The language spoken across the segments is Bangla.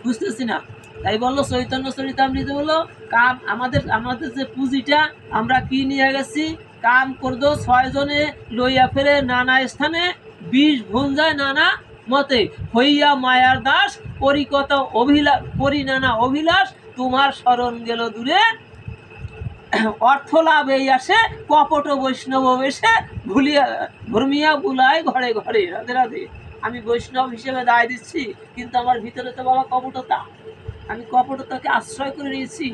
বুঝতেছি না। তাই বললো চৈতন্য চরিতামৃতে বললো কাম আমাদের যে পুঁজিটা আমরা কি নিয়ে গেছি, কাম করদো 6 জনে লইয়া ফেরে নানা স্থানে, 20 ভুল যায় নানা মতে, হইয়া মায়ার দাস পরিকত অভিলাষ, পরি নানা অভিলাষ, তোমার শরণ গেল দূরে, অর্থ লাভ এই আসে, কপট বৈষ্ণব বেশে, ভুলিয়া ভূমিয়া বুলায় ঘরে ঘরে। রাধে রাধে। আমি বৈষ্ণব হিসেবে দায় দিচ্ছি, কিন্তু আমার ভিতরে তো বাবা কপটতা। আমি কপটতাকে আশ্রয় করে নিয়েছি,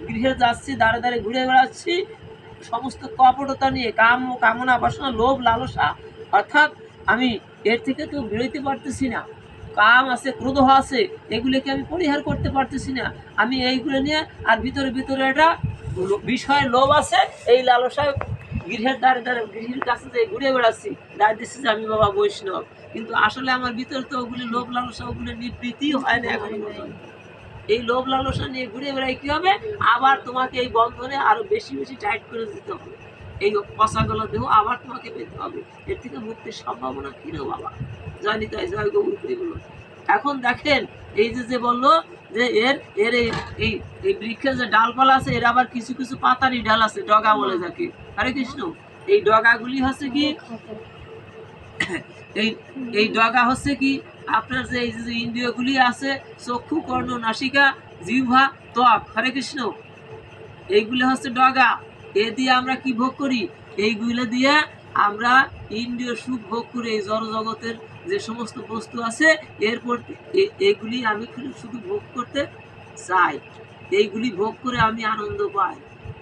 গৃহে যাচ্ছি, দাঁড়ে দাঁড়ে ঘুরে বেড়াচ্ছি সমস্ত কপটতা নিয়ে, কামনা বাসনা লোভ লালসা, অর্থাৎ আমি এর থেকে তো বেরোতে পারতেছি না। কাম আছে, ক্রোধ আছে, এগুলোকে আমি পরিহার করতে পারতেছি না। আমি এইগুলো নিয়ে আর ভিতরে ভিতরে একটা বিষয় লোভ আছে, এই লালসায় গৃহের দ্বারে দ্বারে গৃহের কাছে যে ঘুরে বেড়াচ্ছি, দায় দিচ্ছি যে আমি বাবা বৈষ্ণব, কিন্তু আসলে আমার ভিতরে তো ওগুলি লোভ লালসা, ওগুলি নিবৃত্তি হয় না এখন পর্যন্ত। এই লোভ লালসা নিয়ে ঘুরে বেড়াই কি হবে, আবার তোমাকে এই বন্ধনে আরো বেশি বেশি টাইট করে দিতে হবে, এই পচাগুলো দেহ আবার তোমাকে পেতে হবে। এর থেকে মুক্তির সম্ভাবনা কি রে বাবা। জয় নিতাই, জয় গৌরীগুলো। এখন দেখেন এই যে বললো যে এর এর এই এই বৃক্ষের যে ডালপালা আছে, এর আবার কিছু কিছু পাতারি ডাল আছে, ডগা বলে যাকে। হরে কৃষ্ণ। এই ডগাগুলি হচ্ছে কি, এই এই ডগা হচ্ছে কি আপনার যে এই যে ইন্দ্রিয়গুলি আছে, চক্ষু কর্ণ নাসিকা জিহ্বা ত্বক, হরে কৃষ্ণ, এইগুলো হচ্ছে ডগা। এ দিয়ে আমরা কি ভোগ করি, এইগুলো দিয়ে আমরা ইন্দ্রিয় সুখ ভোগ করি। এই জড় জগতের যে সমস্ত বস্তু আছে এরপর এইগুলি আমি শুধু ভোগ করতে চাই, এইগুলি ভোগ করে আমি আনন্দ পাই।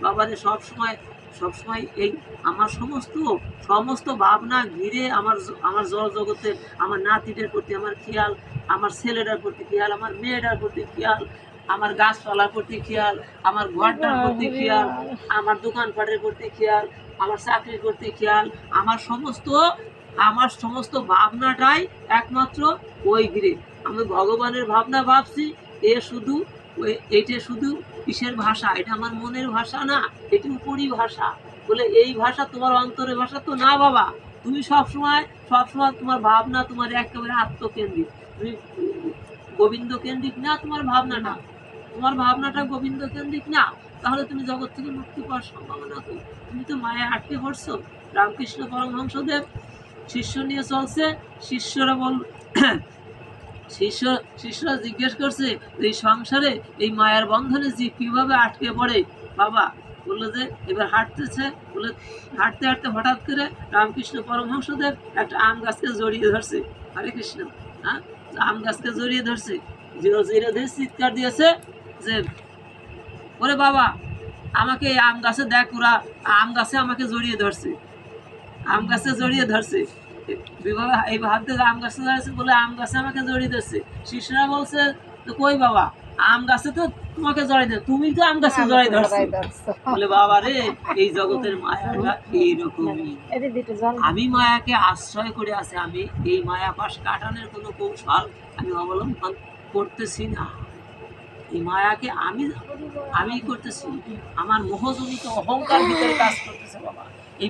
বাবারে সবসময় এই আমার সমস্ত ভাবনা ঘিরে আমার জড় জগতের, আমার নাতিদের প্রতি আমার খেয়াল, আমার ছেলেটার প্রতি খেয়াল, আমার মেয়েটার প্রতি খেয়াল, আমার গাছপালার প্রতি খেয়াল, আমার ঘরটার প্রতি খেয়াল, আমার দোকানপাটের প্রতি খেয়াল, আমার চাকরির প্রতি খেয়াল, আমার সমস্ত ভাবনাটাই একমাত্র ওই ঘিরে। আমি ভগবানের ভাবনা ভাবছি, এটা শুধু কিসের ভাষা, এটা আমার মনের ভাষা না, এটি উপরই ভাষা। বলে এই ভাষা তোমার অন্তরের ভাষা তো না বাবা। তুমি সবসময় তোমার ভাবনা তোমার একেবারে আত্মকেন্দ্রিক, তুমি গোবিন্দ কেন্দ্রিক না, তোমার ভাবনাটা গোবিন্দ কেন্দ্রিক না, তাহলে তুমি জগৎ থেকে মুক্তি পাওয়ার সম্ভাবনা তো, তুমি তো মায়া আটকে পড়ছো। রামকৃষ্ণ পরমহংসদেব শিষ্য নিয়ে চলছে, শিষ্যরা শিষ্যরা জিজ্ঞেস করছে এই সংসারে এই মায়ার বন্ধনে জীব কিভাবে আটকে পড়ে। বাবা বললো যে এবার হাঁটতেছে, বলে হাঁটতে হাঁটতে হঠাৎ করে রামকৃষ্ণ পরমহংসদেব একটা আম গাছকে জড়িয়ে ধরছে। হরে কৃষ্ণ। হ্যাঁ, আম গাছকে জড়িয়ে ধরছে, চিৎকার দিয়েছে যে ওরে বাবা আমাকে এই আম গাছে দেখ, ওরা আম গাছে আমাকে জড়িয়ে ধরছে, আম গাছে জড়িয়ে ধরছে। বিবাহ এই ভাবতে আম গাছে ধরেছে বলে আম গাছে আমাকে জড়িয়ে ধরছে। শিষ্যরা বলছে তো কই বাবা, আম গাছে তো তোমাকে জড়িয়ে ধর, তুমি তো আম গাছে জড়িয়ে ধরছো। বলে বাবা রে, এই জগতের মায়াটা এইরকমই, আমি মায়াকে আশ্রয় করে আছে, আমি এই মায়া পাশ কাটানোর কোনো কৌশল আমি অবলম্বন করতেছি না। এই মায়াকে আমি করতেছি, আমার মোহজনিত অহংকার ভিতরে কাজ করতেছে বাবা। এই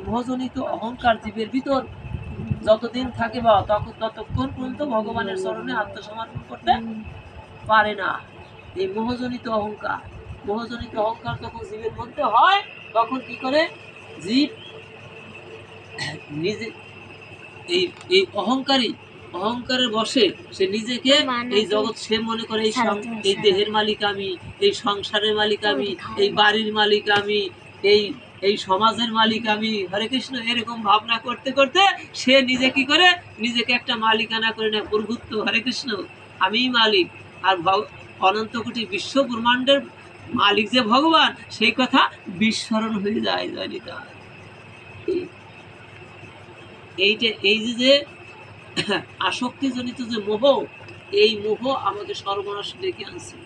মোহজনিত অহংকার জীবের ভিতর যতদিন থাকে বাবা, ততক্ষণ পর্যন্ত ভগবানের চরণে আত্মসমর্পণ করতে পারে না। এই মোহজনিত অহংকার যখন জীবের মধ্যে হয়, তখন কি করে জীব নিজে এই অহংকারের বসে সে নিজেকে এই জগৎ, সে মনে করে এই দেহের মালিক আমি, এই সংসারের মালিক আমি, এই বাড়ির মালিক আমি, এই সমাজের মালিক আমি। হরে কৃষ্ণ। এরকম ভাবনা করতে করতে সে নিজে কি করে, নিজেকে একটা মালিকানা করে নেয়, প্রভুত্ব। হরে কৃষ্ণ। আমিই মালিক। আর অনন্ত কোটি বিশ্ব ব্রহ্মাণ্ডের মালিক যে ভগবান, সেই কথা বিস্মরণ হয়ে যায়। জানিতা এই যে আসক্তিজনিত যে মোহ, এই মোহ আমাকে সর্বনাশ ডেকে আনছে।